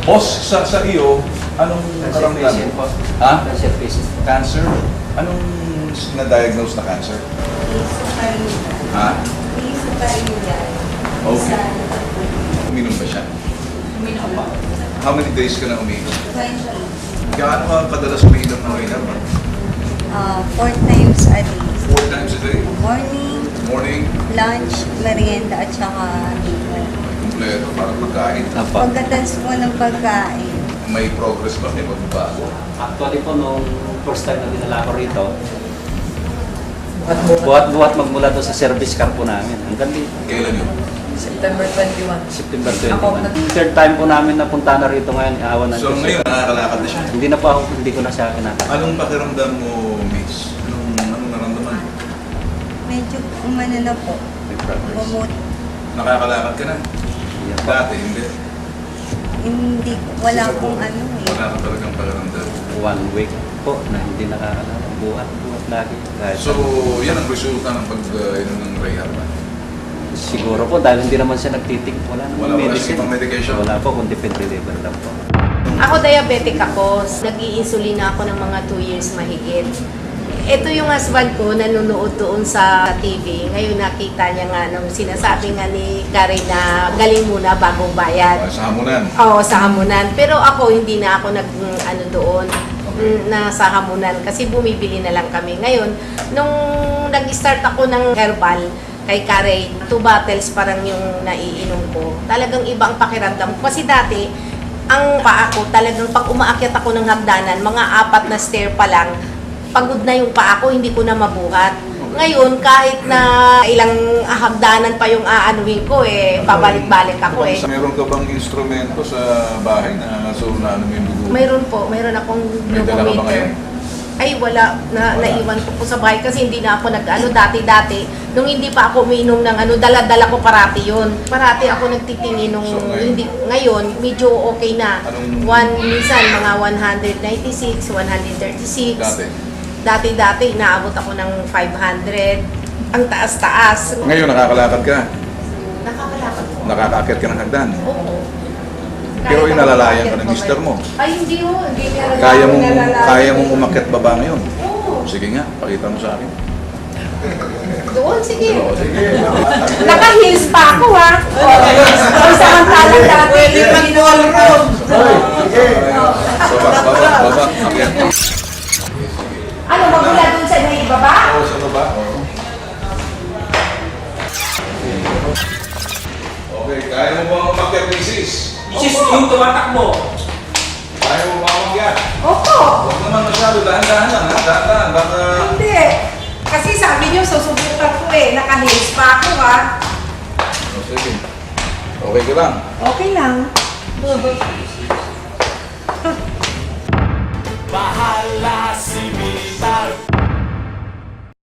Boss, sa iyo, anong karamdaman? Ha? Cancer patient. Cancer? Anong na-diagnose na cancer? Ha? Okay. Uminom ba siya? Uminom pa. How many days ka na uminom? Gaano ka kadalas uminom ng inom? 4 times a day. 4 times a day? Morning, Morning, lunch, merienda at saka dinner. kumpleto para pagkain. Apa. Pagkatapos po ng pagkain, May progress ba? May magbabago? Actually po, nung first time na dinala ko rito, buhat-buhat magmula doon sa service car po namin. Hanggang dito. Kailan yun? September 21. September Ako, 21. Third time po namin napunta na rito ngayon. Awan na So ngayon, nakakalakad na siya. Hindi na po ako, hindi ko na siya kinakaya. Anong pakiramdam mo, Miss? Anong naramdaman mo? medyo umano na po. May progress. Bumut. Nakakalakad ka na? Yeah. Dati, hindi. Hindi, wala pong ano eh. Wala ka talagang pakiramdam. 1 week po na hindi nakakalala. Buhat lagi. Kahit So, yan ang resulta ng pag-inom ng rehab. siguro po dahil hindi naman siya nagtitik. Wala Wala namang siyang ibang medication? Wala po, kundi pain reliever lang po. Ako diabetic ako. Nag-i-insulina ako ng mga 2 years mahigit. Ito yung husband ko, nanonood doon sa TV. Ngayon nakita niya nga nung sinasabi nga ni Karen na galing muna bago bayad. Sa hamunan. Oo, sa hamunan. Pero ako, hindi na ako ano doon, nasa hamunan. Kasi bumibili na lang kami. Ngayon, nung nag-start ako ng herbal, kay Karen, 2 bottles parang yung naiinom ko. Talagang ibang pakiramdam ko. Kasi dati, ang paa ko, talagang pag umaakyat ako ng hagdanan, mga 4 na stair pa lang, pagod na yung paa ko, hindi ko na mabuhat. Ngayon, kahit na ilang hagdanan pa yung aanuhin ko, pabalik-balik ako eh. Meron ka bang instrumento sa bahay na nasurunan mo yung dugo? Mayroon akong May dala ka ba glucometer. ngayon? Ay, wala. Naiwan ko po sa bahay kasi hindi na ako dati-dati. Nung hindi pa ako umiinom ng dala-dala ko parati yun. Parati ako nagtitingin nung So, ngayon? ngayon, medyo okay na. Anong- Minsan, mga 196, 136. Dati. Dati, naabot ako ng 500. Ang taas-taas. Ngayon, nakakalakad ka. Nakakalakad ko. Nakakaakit ka ng hagdan. Oo. Pero Kahit inalalayan ako ka ng mister mo. Ay, hindi ho. Hindi niya Kaya mong umakyat baba ngayon. Oo. Sige nga, pakita mo sa akin. Doon, sige. Oo, sige. Naka-heels pa ako ha. O samantalang dati. Baba. Akyat. Ano, magmula doon sa may ibaba? Oo, sa baba. Oo. Okay, kaya mo ba umakyat, Mrs.? Isis yung tumatakbo. Kaya mo ba umakyat? Opo. Huwag naman masyado, dahan-dahan lang, ha? Dahan-dahan, baka... Hindi. Kasi sabi niyo, susubukan ko naka-heels pa ako ha. Oh, sige. Okay ka lang? Okay lang.